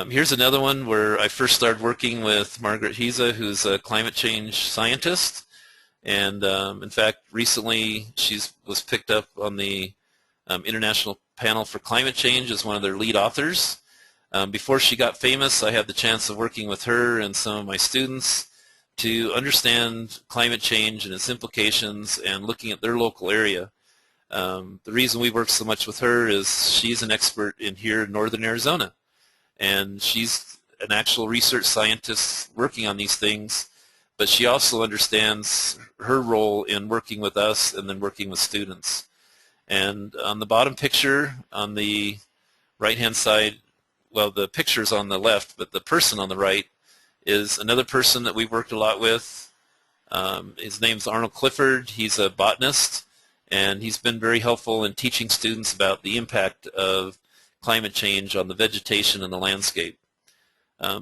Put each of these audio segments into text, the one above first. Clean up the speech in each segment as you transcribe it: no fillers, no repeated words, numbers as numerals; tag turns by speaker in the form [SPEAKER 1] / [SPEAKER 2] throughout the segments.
[SPEAKER 1] Here's another one where I first started working with Margaret Hiza, who's a climate change scientist. And in fact, recently she was picked up on the International Panel for Climate Change as one of their lead authors. Before she got famous, I had the chance of working with her and some of my students to understand climate change and its implications and looking at their local area. The reason we work so much with her is she's an expert in here in northern Arizona, and she's an actual research scientist working on these things, but she also understands her role in working with us and then working with students. And on the bottom picture on the right-hand side, well, the picture's on the left, but the person on the right is another person that we've worked a lot with. His name's Arnold Clifford. He's a botanist, and he's been very helpful in teaching students about the impact of climate change on the vegetation and the landscape.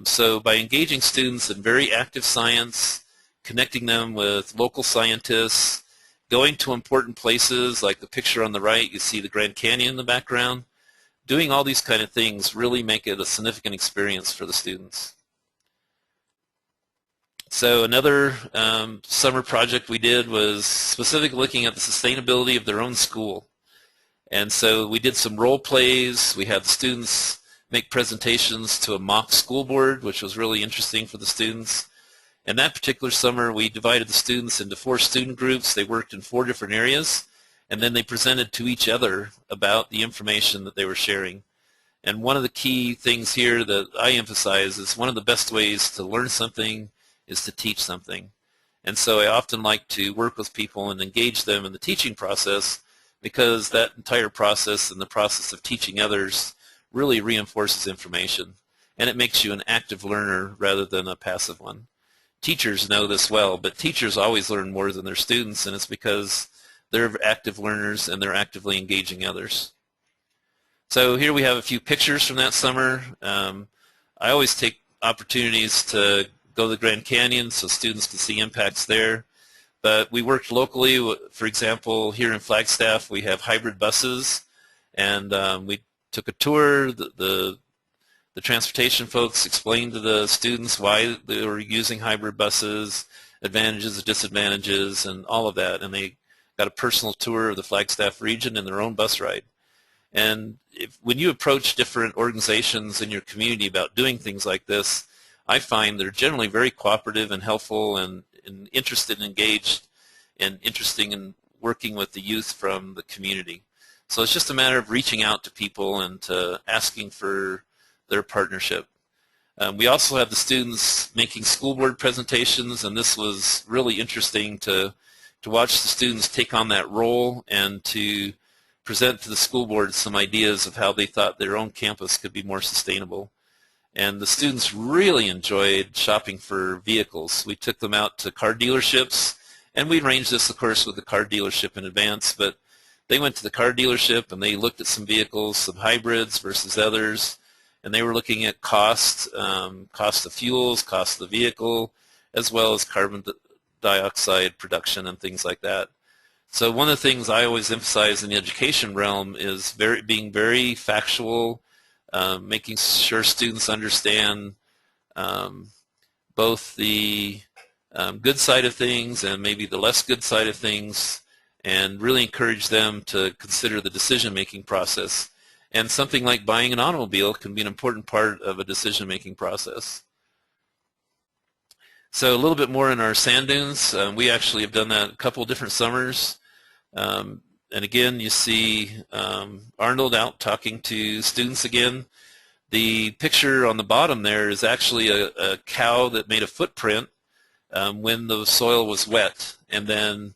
[SPEAKER 1] So by engaging students in very active science, connecting them with local scientists, going to important places like the picture on the right, you see the Grand Canyon in the background, doing all these kind of things really make it a significant experience for the students. So another summer project we did was specifically looking at the sustainability of their own school. And so we did some role plays. We had the students make presentations to a mock school board, which was really interesting for the students. And that particular summer, we divided the students into 4 student groups. They worked in 4 different areas, and then they presented to each other about the information that they were sharing. And one of the key things here that I emphasize is one of the best ways to learn something is to teach something. And so I often like to work with people and engage them in the teaching process, because that entire process and the process of teaching others really reinforces information, and it makes you an active learner rather than a passive one. Teachers know this well, but teachers always learn more than their students, and it's because they're active learners and they're actively engaging others. So here we have a few pictures from that summer. I always take opportunities to go to the Grand Canyon so students can see impacts there. But we worked locally. For example, here in Flagstaff, we have hybrid buses, and we took a tour. The transportation folks explained to the students why they were using hybrid buses, advantages and disadvantages, and all of that. And they got a personal tour of the Flagstaff region in their own bus ride. And when you approach different organizations in your community about doing things like this, I find they're generally very cooperative and helpful and interested and engaged and interested in working with the youth from the community. So it's just a matter of reaching out to people and asking for their partnership. We also had the students making school board presentations, and this was really interesting to watch the students take on that role and to present to the school board some ideas of how they thought their own campus could be more sustainable. And the students really enjoyed shopping for vehicles. We took them out to car dealerships, and we arranged this, of course, with the car dealership in advance, but they went to the car dealership and they looked at some vehicles, some hybrids versus others, and they were looking at cost of fuels, cost of the vehicle, as well as carbon dioxide production and things like that. So one of the things I always emphasize in the education realm is being very factual, making sure students understand both the good side of things and maybe the less good side of things, and really encourage them to consider the decision-making process. And something like buying an automobile can be an important part of a decision-making process. So a little bit more in our sand dunes. We actually have done that a couple of different summers. And again, you see Arnold out talking to students again. The picture on the bottom there is actually a cow that made a footprint when the soil was wet. And then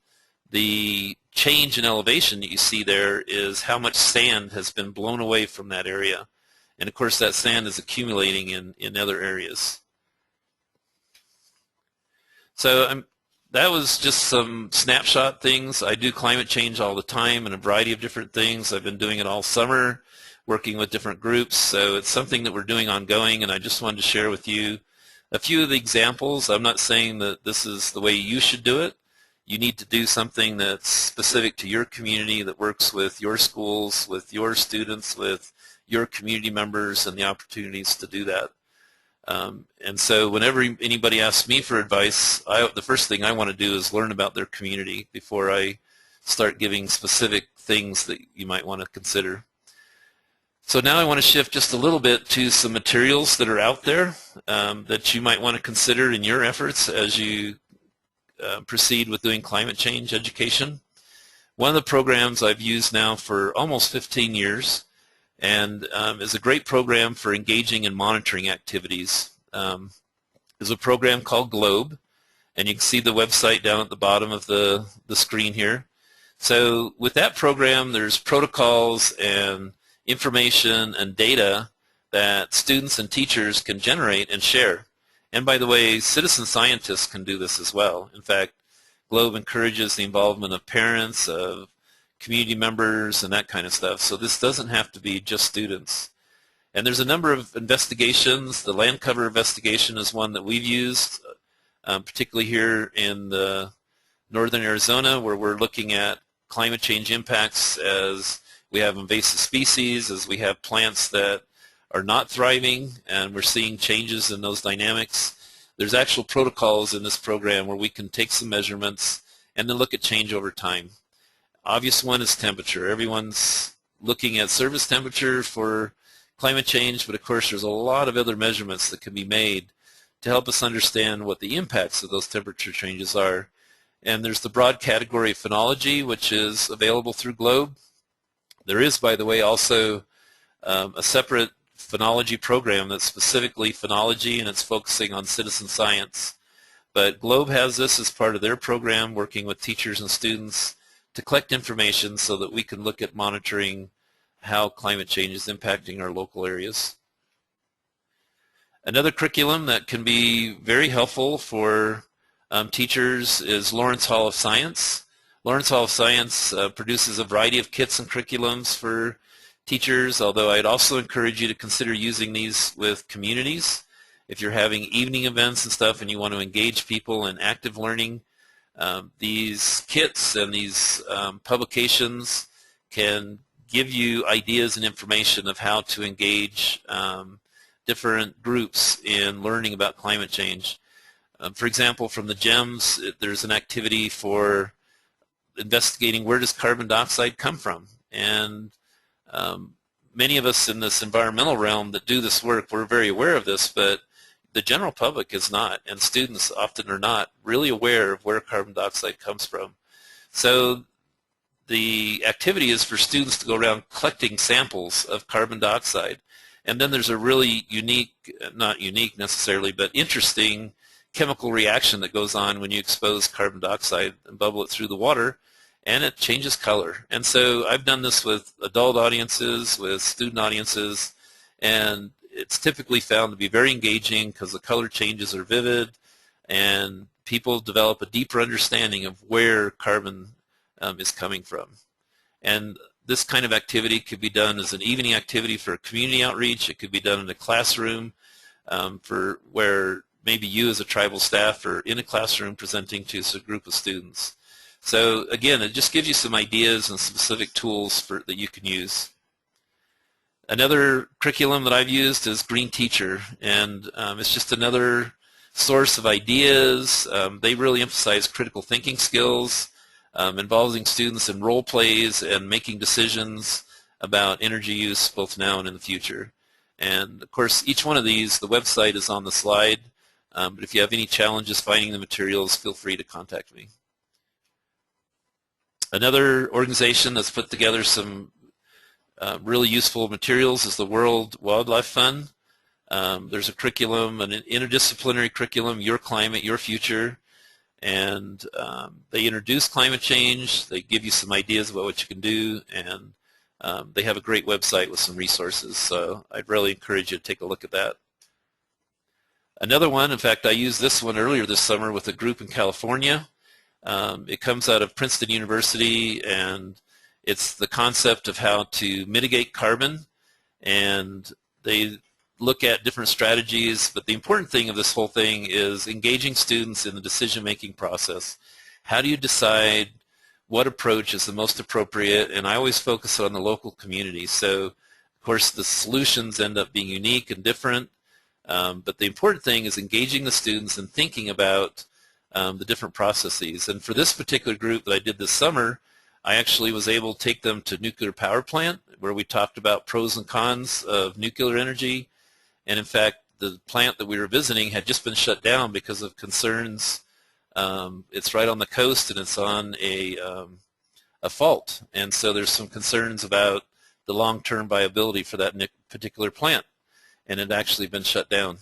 [SPEAKER 1] the change in elevation that you see there is how much sand has been blown away from that area. And of course that sand is accumulating in other areas. So that was just some snapshot things. I do climate change all the time and a variety of different things. I've been doing it all summer, working with different groups. So it's something that we're doing ongoing, and I just wanted to share with you a few of the examples. I'm not saying that this is the way you should do it. you need to do something that's specific to your community, that works with your schools, with your students, with your community members, and the opportunities to do that. And so whenever anybody asks me for advice, the first thing I want to do is learn about their community before I start giving specific things that you might want to consider. So now I want to shift just a little bit to some materials that are out there that you might want to consider in your efforts as you proceed with doing climate change education. One of the programs I've used now for almost 15 years and is a great program for engaging and monitoring activities. Is a program called GLOBE, and you can see the website down at the bottom of the screen here. So with that program, there's protocols and information and data that students and teachers can generate and share. And by the way, citizen scientists can do this as well. In fact, GLOBE encourages the involvement of parents, of community members, and that kind of stuff. So this doesn't have to be just students. And there's a number of investigations. The land cover investigation is one that we've used, particularly here in northern Arizona, where we're looking at climate change impacts as we have invasive species, as we have plants that are not thriving, and we're seeing changes in those dynamics. There's actual protocols in this program where we can take some measurements and then look at change over time. Obvious one is temperature. Everyone's looking at surface temperature for climate change, but of course there's a lot of other measurements that can be made to help us understand what the impacts of those temperature changes are. And there's the broad category of phenology, which is available through GLOBE. There is, by the way, also a separate phenology program that's specifically phenology, and it's focusing on citizen science. But GLOBE has this as part of their program, working with teachers and students to collect information so that we can look at monitoring how climate change is impacting our local areas. Another curriculum that can be very helpful for teachers is Lawrence Hall of Science. Lawrence Hall of Science produces a variety of kits and curriculums for teachers, although I'd also encourage you to consider using these with communities. If you're having evening events and stuff and you want to engage people in active learning, these kits and these publications can give you ideas and information of how to engage different groups in learning about climate change. For example, from the GEMS, there's an activity for investigating where does carbon dioxide come from. And many of us in this environmental realm that do this work, we're very aware of this, but the general public is not, and students often are not really aware of where carbon dioxide comes from. So the activity is for students to go around collecting samples of carbon dioxide. And then there's a really unique, not unique necessarily, but interesting chemical reaction that goes on when you expose carbon dioxide and bubble it through the water, and it changes color. And so I've done this with adult audiences, with student audiences, and it's typically found to be very engaging because the color changes are vivid and people develop a deeper understanding of where carbon is coming from. And this kind of activity could be done as an evening activity for community outreach. It could be done in a classroom for where maybe you as a tribal staff are in a classroom presenting to a group of students. So again, it just gives you some ideas and specific tools that you can use. Another curriculum that I've used is Green Teacher, and it's just another source of ideas. They really emphasize critical thinking skills, involving students in role plays and making decisions about energy use both now and in the future. And of course, each one of these, the website is on the slide, but if you have any challenges finding the materials, feel free to contact me. Another organization that's put together some really useful materials is the World Wildlife Fund. There's a curriculum, an interdisciplinary curriculum, Your Climate, Your Future, and they introduce climate change, they give you some ideas about what you can do, and they have a great website with some resources, so I'd really encourage you to take a look at that. Another one, in fact, I used this one earlier this summer with a group in California. It comes out of Princeton University, and it's the concept of how to mitigate carbon, and they look at different strategies, but the important thing of this whole thing is engaging students in the decision-making process. how do you decide what approach is the most appropriate? And I always focus on the local community. So, of course, the solutions end up being unique and different, but the important thing is engaging the students and thinking about the different processes. And for this particular group that I did this summer, I actually was able to take them to nuclear power plant where we talked about pros and cons of nuclear energy. And in fact, the plant that we were visiting had just been shut down because of concerns. It's right on the coast and it's on a fault. And so there's some concerns about the long-term viability for that particular plant. And it had actually been shut down.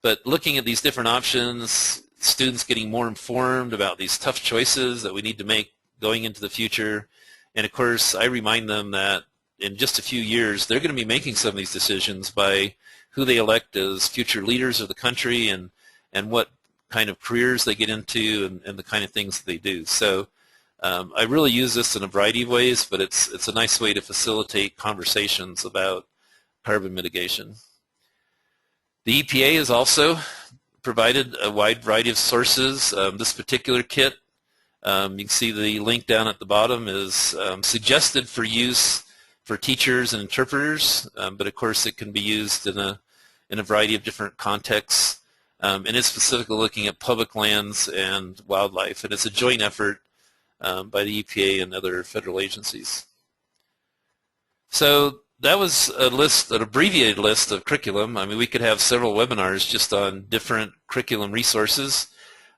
[SPEAKER 1] But looking at these different options, students getting more informed about these tough choices that we need to make going into the future. And of course, I remind them that in just a few years, they're going to be making some of these decisions by who they elect as future leaders of the country and what kind of careers they get into and the kind of things that they do. So I really use this in a variety of ways, but it's a nice way to facilitate conversations about carbon mitigation. The EPA has also provided a wide variety of sources. This particular kit, you can see the link down at the bottom, is suggested for use for teachers and interpreters, but of course it can be used in a variety of different contexts, and it's specifically looking at public lands and wildlife, and it's a joint effort by the EPA and other federal agencies. So that was a list, an abbreviated list of curriculum. I mean, we could have several webinars just on different curriculum resources.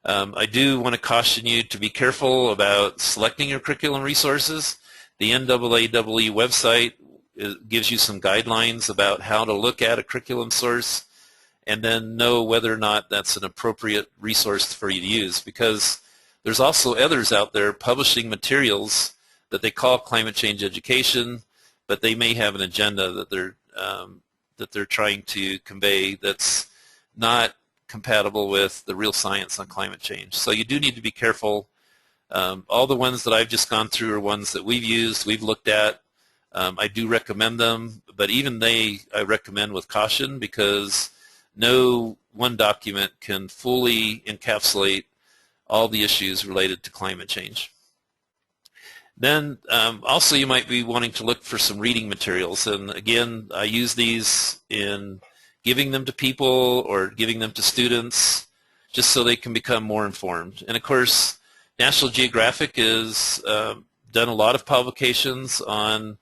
[SPEAKER 1] I do want to caution you to be careful about selecting your curriculum resources. The NAAEE website gives you some guidelines about how to look at a curriculum source and then know whether or not that's an appropriate resource for you to use, because there's also others out there publishing materials that they call climate change education, but they may have an agenda that they're trying to convey that's not compatible with the real science on climate change. So you do need to be careful. All the ones that I've just gone through are ones that we've used, we've looked at. I do recommend them, but even I recommend with caution, because no one document can fully encapsulate all the issues related to climate change. Then also you might be wanting to look for some reading materials, and again I use these in giving them to people or giving them to students just so they can become more informed. And of course National Geographic has done a lot of publications on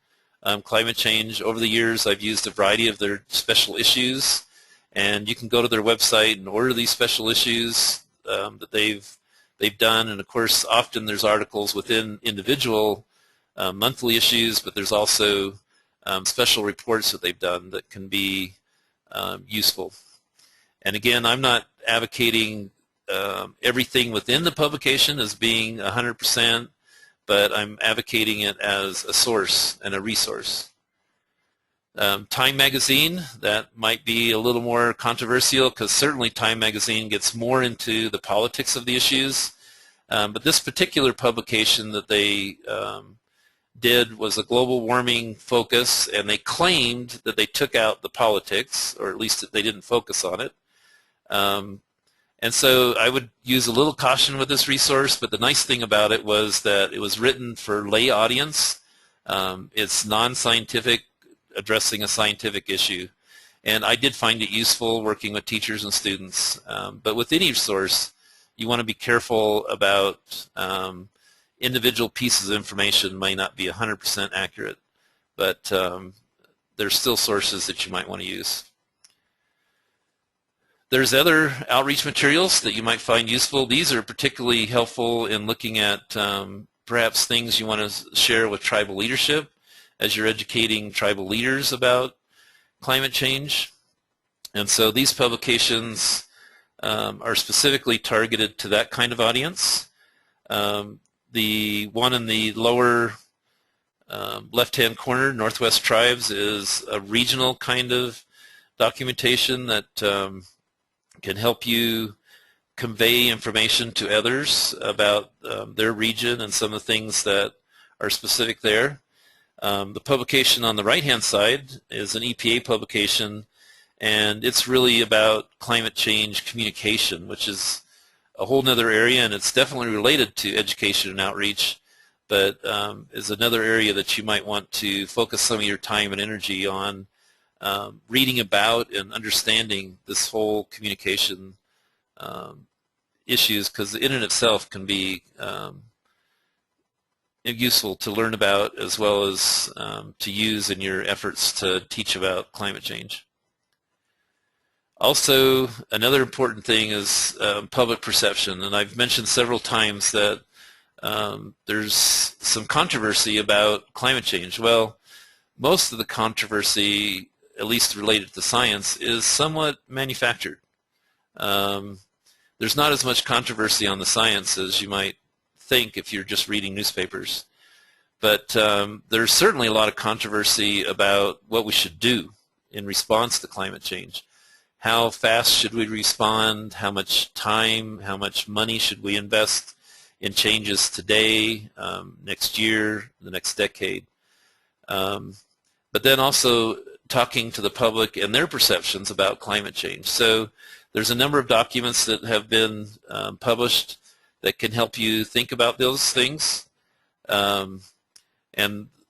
[SPEAKER 1] climate change. Over the years I've used a variety of their special issues, and you can go to their website and order these special issues that they've done. And of course often there's articles within individual monthly issues, but there's also special reports that they've done that can be useful. And again, I'm not advocating everything within the publication as being 100%, but I'm advocating it as a source and a resource. Time Magazine, that might be a little more controversial, because certainly Time Magazine gets more into the politics of the issues, but this particular publication that they did was a global warming focus, and they claimed that they took out the politics, or at least that they didn't focus on it. And so I would use a little caution with this resource, but the nice thing about it was that it was written for lay audience. It's non-scientific, addressing a scientific issue. And I did find it useful working with teachers and students. But with any source, you want to be careful about individual pieces of information may not be 100% accurate, but there's still sources that you might want to use. There's other outreach materials that you might find useful. These are particularly helpful in looking at perhaps things you want to share with tribal leadership as you're educating tribal leaders about climate change. And so these publications are specifically targeted to that kind of audience. The one in the lower left-hand corner, Northwest Tribes, is a regional kind of documentation that can help you convey information to others about their region and some of the things that are specific there. The publication on the right-hand side is an EPA publication, and it's really about climate change communication, which is a whole nother area, and it's definitely related to education and outreach, but is another area that you might want to focus some of your time and energy on reading about and understanding this whole communication issues, because in and itself can be useful to learn about as well as to use in your efforts to teach about climate change. Also, another important thing is public perception, and I've mentioned several times that there's some controversy about climate change. Well, most of the controversy, at least related to science, is somewhat manufactured. There's not as much controversy on the science as you might think if you're just reading newspapers. But there's certainly a lot of controversy about what we should do in response to climate change. How fast should we respond? How much time, how much money should we invest in changes today, next year, the next decade? But then also talking to the public and their perceptions about climate change. So there's a number of documents that have been published that can help you think about those things. And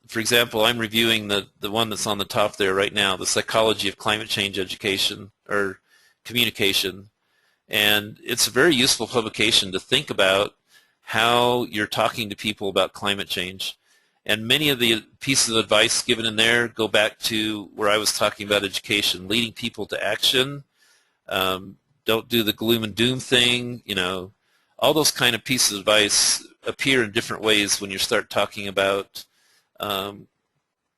[SPEAKER 1] for example, I'm reviewing the one that's on the top there right now, The Psychology of Climate Change Education or Communication. And it's a very useful publication to think about how you're talking to people about climate change. And many of the pieces of advice given in there go back to where I was talking about education, leading people to action. Don't do the gloom and doom thing, you know. All those kind of pieces of advice appear in different ways when you start talking about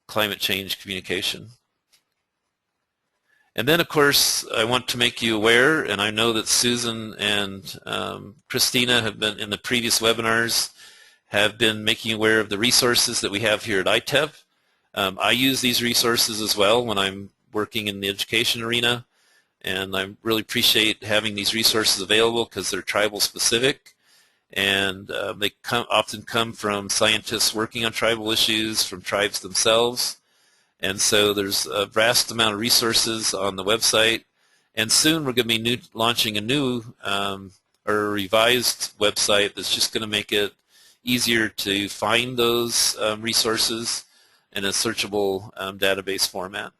[SPEAKER 1] climate change communication. And then, of course, I want to make you aware, and I know that Susan and Christina have been, in the previous webinars, have been making you aware of the resources that we have here at ITEP. I use these resources as well when I'm working in the education arena, and I really appreciate having these resources available because they're tribal specific, and they often come from scientists working on tribal issues, from tribes themselves. And so there's a vast amount of resources on the website, and soon we're going to be launching a new or a revised website that's just going to make it easier to find those resources in a searchable database format.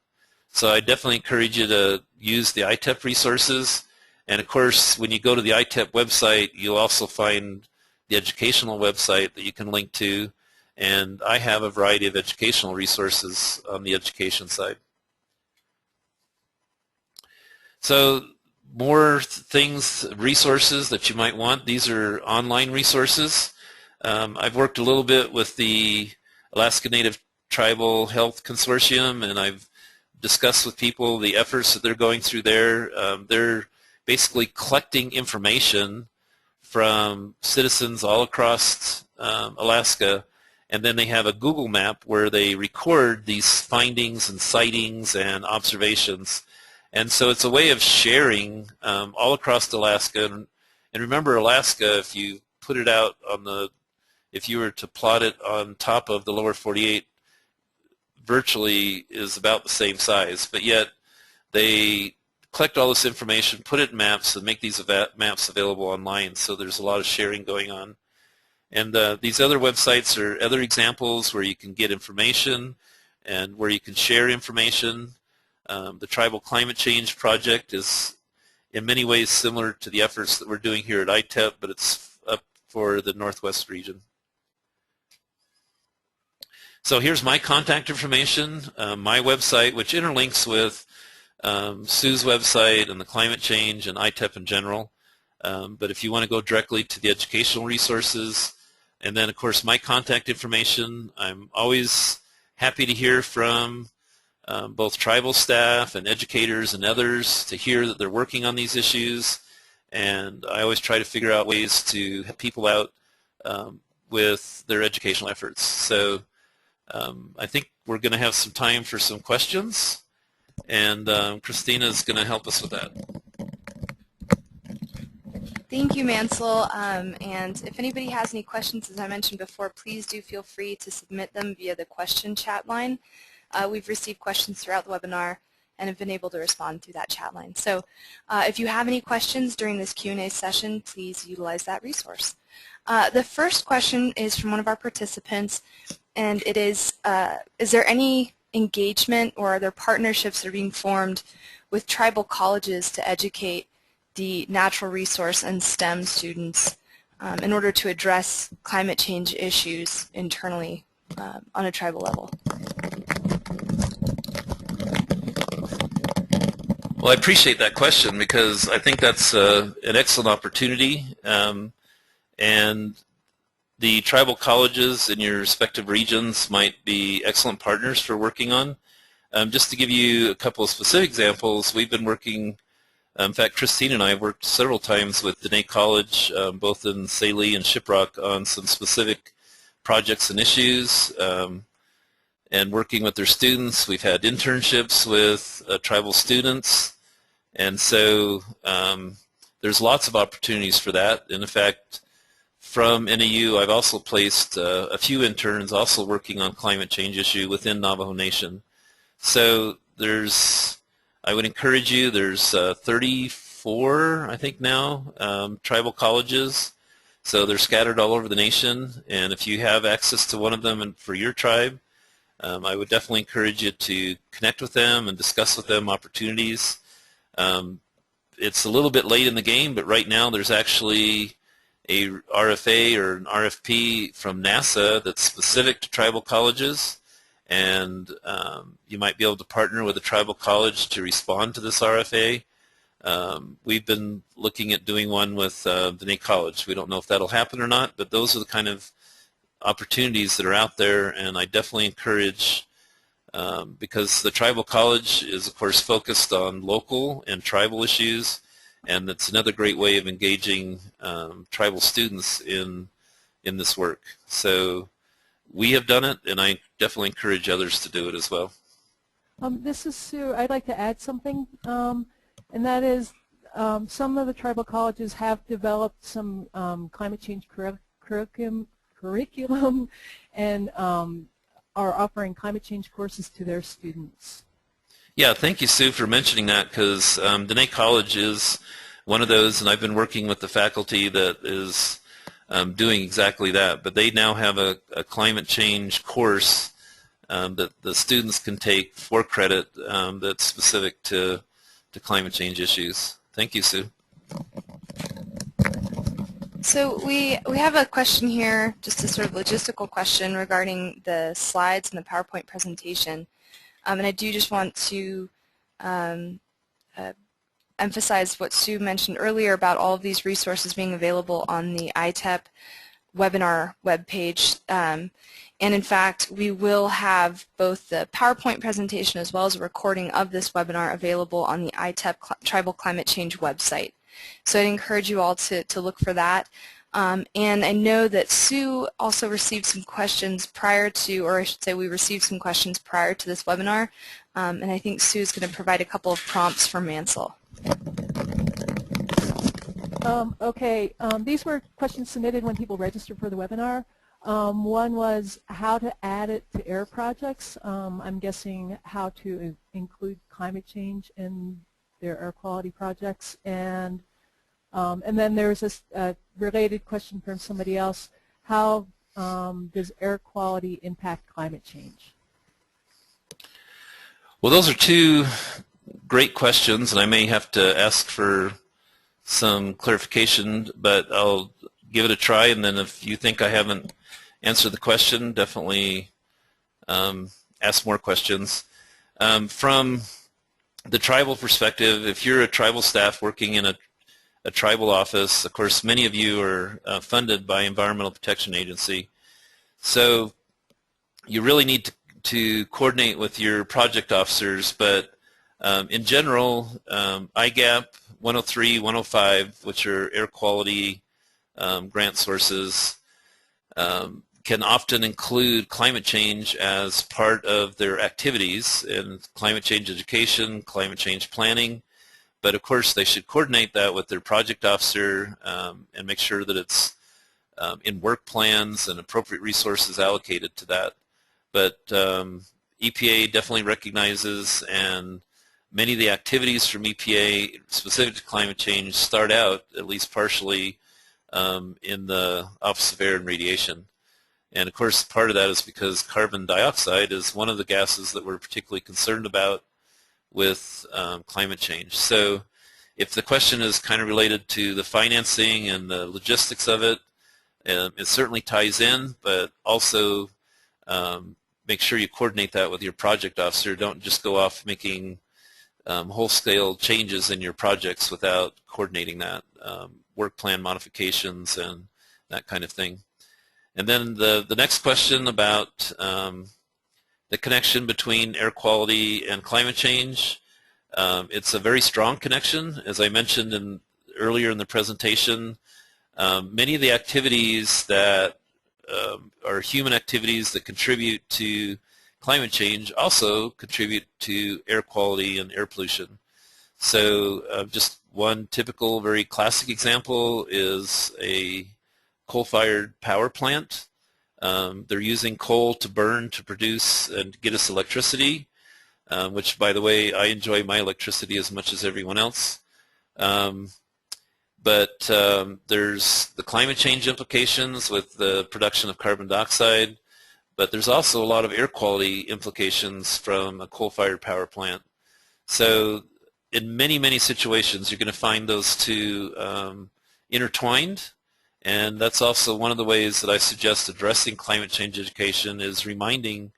[SPEAKER 1] So I definitely encourage you to use the ITEP resources. And of course, when you go to the ITEP website, you'll also find the educational website that you can link to. And I have a variety of educational resources on the education side. So more things, resources that you might want. These are online resources. I've worked a little bit with the Alaska Native Tribal Health Consortium, and I've discussed with people the efforts that they're going through there. They're basically collecting information from citizens all across Alaska, and then they have a Google map where they record these findings and sightings and observations. And so it's a way of sharing all across Alaska. And remember, Alaska, if you put it out on the, if you were to plot it on top of the lower 48, virtually is about the same size. But yet they collect all this information, put it in maps, and make these maps available online. So there's a lot of sharing going on. And these other websites are other examples where you can get information and where you can share information. The Tribal Climate Change Project is in many ways similar to the efforts that we're doing here at ITEP, but it's up for the Northwest region. So here's my contact information, my website, which interlinks with Sue's website and the climate change and ITEP in general. But if you want to go directly to the educational resources, and then of course my contact information, I'm always happy to hear from both tribal staff and educators and others to hear that they're working on these issues. And I always try to figure out ways to help people out with their educational efforts. So I think we're going to have some time for some questions, and Christina is going to help us with that.
[SPEAKER 2] Thank you, Mansell. And if anybody has any questions, as I mentioned before, please do feel free to submit them via the question chat line. We've received questions throughout the webinar, and have been able to respond through that chat line. So if you have any questions during this Q&A session, please utilize that resource. The first question is from one of our participants, and it is there any engagement or are there partnerships that are being formed with tribal colleges to educate the natural resource and STEM students in order to address climate change issues internally on a tribal level?
[SPEAKER 1] Well, I appreciate that question because I think that's an excellent opportunity, and the tribal colleges in your respective regions might be excellent partners for working on. Just to give you a couple of specific examples, we've been working, in fact, Christine and I have worked several times with Dene College, both in Saline and Shiprock, on some specific projects and issues, and working with their students. We've had internships with tribal students, and so there's lots of opportunities for that. And in fact, from NAU, I've also placed a few interns also working on climate change issue within Navajo Nation. So I would encourage you, there's 34, I think now, tribal colleges. So they're scattered all over the nation, and if you have access to one of them and for your tribe, I would definitely encourage you to connect with them and discuss with them opportunities. It's a little bit late in the game, but right now there's actually a RFA or an RFP from NASA that's specific to tribal colleges, and you might be able to partner with a tribal college to respond to this RFA. We've been looking at doing one with Dene College. We don't know if that'll happen or not, but those are the kind of opportunities that are out there, and I definitely encourage, because the tribal college is of course focused on local and tribal issues, and that's another great way of engaging tribal students in this work. So we have done it, and I definitely encourage others to do it as well.
[SPEAKER 3] This is Sue. I'd like to add something, and that is some of the tribal colleges have developed some climate change curriculum and are offering climate change courses to their students.
[SPEAKER 1] Yeah, thank you, Sue, for mentioning that, because Dene College is one of those, and I've been working with the faculty that is doing exactly that. But they now have a climate change course that the students can take for credit that's specific to climate change issues. Thank you, Sue.
[SPEAKER 2] So we have a question here, just a sort of logistical question regarding the slides and the PowerPoint presentation. And I do just want to emphasize what Sue mentioned earlier about all of these resources being available on the ITEP webinar webpage. And in fact, we will have both the PowerPoint presentation as well as a recording of this webinar available on the ITEP Tribal Climate Change website. So I'd encourage you all to look for that. And I know that Sue also received some questions prior to, or I should say we received some questions prior to this webinar, and I think Sue's going to provide a couple of prompts for Mansell.
[SPEAKER 3] Okay, these were questions submitted when people registered for the webinar. One was how to add it to air projects. I'm guessing how to include climate change in their air quality projects, and then there's a related question from somebody else. How does air quality impact climate change?
[SPEAKER 1] Well, those are two great questions, and I may have to ask for some clarification, but I'll give it a try, and then if you think I haven't answered the question, definitely ask more questions. From the tribal perspective, if you're a tribal staff working in a tribal office, of course many of you are funded by Environmental Protection Agency, so you really need to coordinate with your project officers, but in general, IGAP 103, 105, which are air quality grant sources, can often include climate change as part of their activities in climate change education, climate change planning, but of course they should coordinate that with their project officer and make sure that it's in work plans and appropriate resources allocated to that. But EPA definitely recognizes and many of the activities from EPA specific to climate change start out, at least partially, in the Office of Air and Radiation. And of course, part of that is because carbon dioxide is one of the gases that we're particularly concerned about with climate change. So if the question is kind of related to the financing and the logistics of it, it certainly ties in, but also make sure you coordinate that with your project officer. Don't just go off making whole-scale changes in your projects without coordinating that, work plan modifications and that kind of thing. And then the next question about the connection between air quality and climate change. It's a very strong connection. As I mentioned earlier in the presentation, many of the activities that are human activities that contribute to climate change also contribute to air quality and air pollution. So just one typical, very classic example is a coal-fired power plant. They're using coal to burn to produce and get us electricity, which, by the way, I enjoy my electricity as much as everyone else. But there's the climate change implications with the production of carbon dioxide, but there's also a lot of air quality implications from a coal-fired power plant. So in many, many situations, you're going to find those two intertwined, and that's also one of the ways that I suggest addressing climate change education is reminding,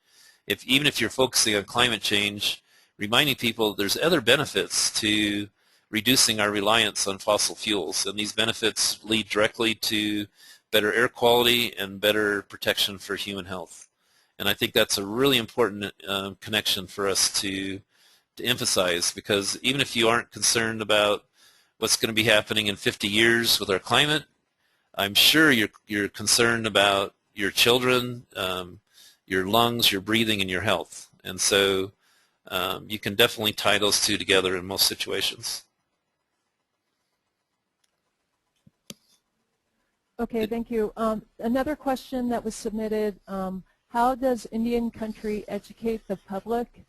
[SPEAKER 1] even if you're focusing on climate change, reminding people there's other benefits to reducing our reliance on fossil fuels, and these benefits lead directly to better air quality and better protection for human health. And I think that's a really important connection for us to emphasize, because even if you aren't concerned about what's going to be happening in 50 years with our climate, I'm sure you're concerned about your children, your lungs, your breathing, and your health. And so you can definitely tie those two together in most situations.
[SPEAKER 3] Okay, thank you. Another question that was submitted, how does Indian Country educate the public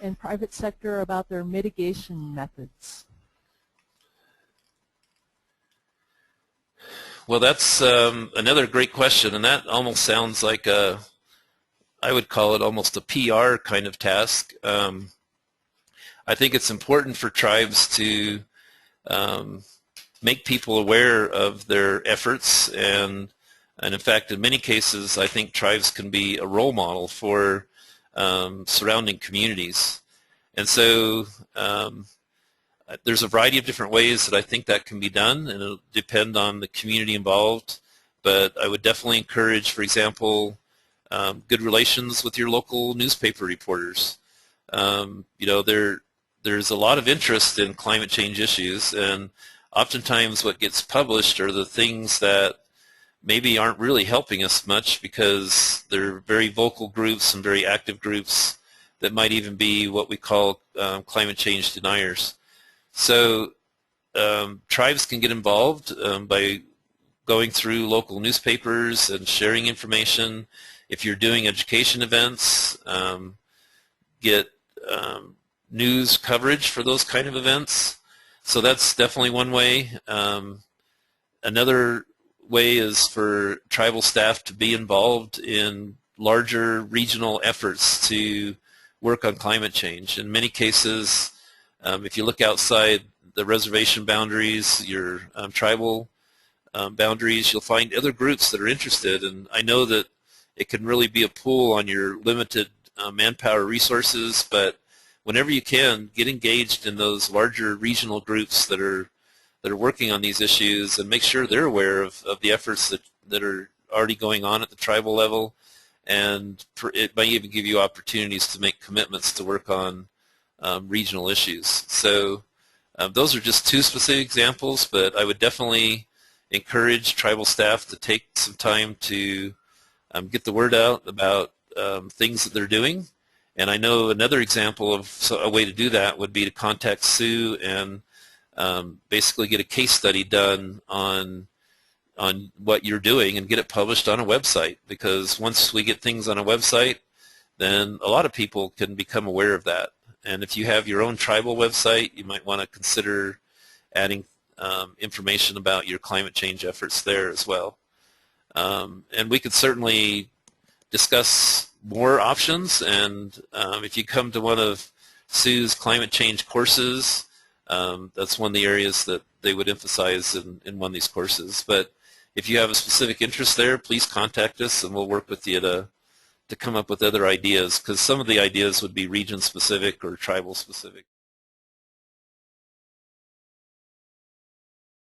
[SPEAKER 3] and private sector about their mitigation methods?
[SPEAKER 1] Well, that's another great question, and that almost sounds like I would call it almost a PR kind of task. I think it's important for tribes to make people aware of their efforts, and in fact, in many cases, I think tribes can be a role model for surrounding communities. And so there's a variety of different ways that I think that can be done, and it'll depend on the community involved. But I would definitely encourage, for example, good relations with your local newspaper reporters. You know, there's a lot of interest in climate change issues, and oftentimes what gets published are the things that maybe aren't really helping us much, because they're very vocal groups and very active groups that might even be what we call climate change deniers. So tribes can get involved by going through local newspapers and sharing information. If you're doing education events, get news coverage for those kind of events. So that's definitely one way. Another way is for tribal staff to be involved in larger regional efforts to work on climate change. In many cases, if you look outside the reservation boundaries, your tribal boundaries, you'll find other groups that are interested. And I know that it can really be a pull on your limited manpower resources, but whenever you can, get engaged in those larger regional groups that are working on these issues, and make sure they're aware of the efforts that are already going on at the tribal level, and it might even give you opportunities to make commitments to work on regional issues. So those are just two specific examples, but I would definitely encourage tribal staff to take some time to get the word out about things that they're doing. And I know another example of a way to do that would be to contact Sue and basically get a case study done on what you're doing and get it published on a website, because once we get things on a website, then a lot of people can become aware of that. And if you have your own tribal website, you might want to consider adding information about your climate change efforts there as well. And we could certainly discuss more options, and if you come to one of Sue's climate change courses, that's one of the areas that they would emphasize in one of these courses. But if you have a specific interest there, please contact us and we'll work with you to come up with other ideas, because some of the ideas would be region specific or tribal specific.